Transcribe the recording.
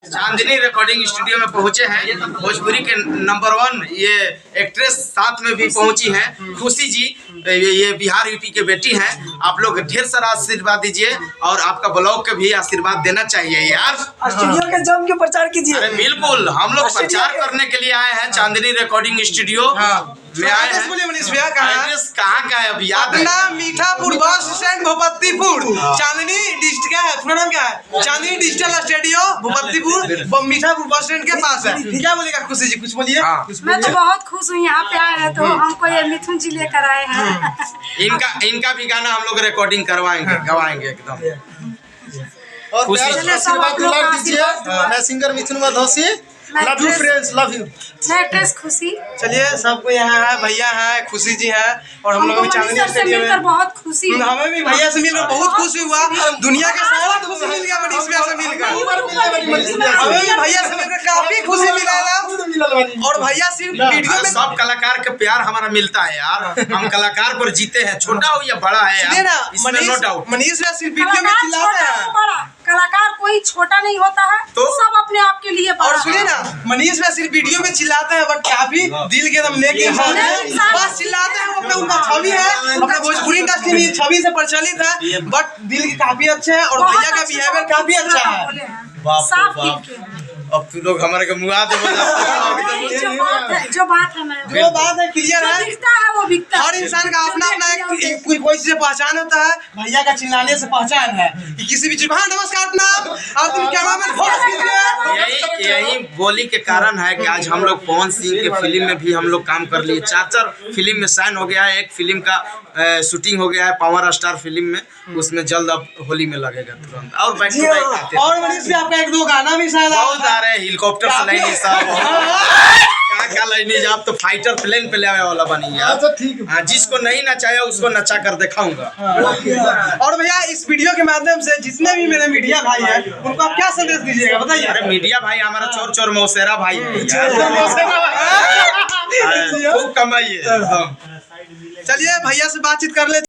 चांदनी recording studio में पहुंचे हैं। भोजपुरी के नंबर 1 ये एक्ट्रेस साथ में भी पहुंची हैं, खुशी जी। ये बिहार यूपी के बेटी हैं। आप लोग ढेर सारा आशीर्वाद दीजिए और आपका ब्लॉग के भी आशीर्वाद देना चाहिए यार। स्टूडियो के जम के प्रचार कीजिए। अरे बिल्कुल, हम लोग प्रचार करने के लिए आए हैं चांदनी रिकॉर्डिंग स्टूडियो में आए हैं। मनीष भैया कहाँ का है अब याद है? Mithapur bus stand भोपत्तीपुर। चांदनी डिस्ट्रिक्ट क्या है, पूरा नाम क्या है? Chandni digital studio Bhopattipur Mithapur bus stand के पास है। क्या बोलेगा खुशी जी, कुछ बोलिए। मैं तो बहुत खुश हूँ यहाँ पे आए हैं तो हमको ये मिथुन जी लेकर आए हैं। इनका भी गाना हम लोग रिकॉर्डिंग करवाएंगे, गवाएंगे एकदम। मैं singer Mithun Madhosi. Love you friends, love you. खुशी। चलिए, सबको यहाँ है, भैया है, खुशी जी है और हम लोग भी चांदनी स्टूडियो में बहुत खुशी। हमें भी भैया से मिलकर बहुत खुशी हुआ। दुनिया के सारा खुशी मिल गया मनीष भैया से मिलकर। हमें भी भैया से मिलकर काफी खुशी मिला और भैया सिर्फ वीडियो में सब कलाकार का प्यार हमारा मिलता है यार। हम कलाकार पर जीते हैं, छोटा हो या बड़ा है यार, इसमें नो डाउट। मनीष भैया सिर्फ वीडियो में चिल्लाते हैं। कलाकार कोई छोटा नहीं होता है, तो सब अपने आप के लिए बड़ा। और सुनिए ना, मनीष भैया सिर्फ वीडियो में चिल्लाते हैं बट काफी दिल के एकदम लेके बस चिल्लाते हैं। अपने उनका छवि है, अपने भोजपुरी इंडस्ट्री में छवि से प्रचलित है बट दिल के काफी अच्छे हैं और भैया का बिहेवियर काफी अच्छा है। अब तू लोग हमारे के मुआ दे। जो बात है क्लियर है, दिखता है वो बिकता है। हर इंसान का अपना अपना एक कोई चीज पहचान होता है। भैया का चिल्लाने से पहचान है कि किसी भी चीज। हाँ नमस्कार, यही बोली के कारण है कि आज हम लोग पवन सिंह के फिल्म में भी हम लोग काम कर लिए। 4 फिल्म में साइन हो गया है। एक फिल्म का शूटिंग हो गया है पावर स्टार फिल्म में, उसमें जल्द अब होली में लगेगा तुरंत। और बैक टू बैक और मनीष से आपका 1-2 गाना भी शायद बहुत आ रहे हैं। हेलीकॉप्टर से लाइनी क्या लाइनी, आप तो फाइटर प्लेन पे ले आने वाला बनी यार। जिसको नहीं नचाया उसको नचा कर दिखाऊंगा। और भैया इस वीडियो के माध्यम से जितने भी मेरे मीडिया भाई हैं उनको आप क्या संदेश दीजिएगा, बताइए। अरे मीडिया भाई हमारा चोर मौसेरा भाई है खूब कमाइए। चलिए भैया से बातचीत कर ले।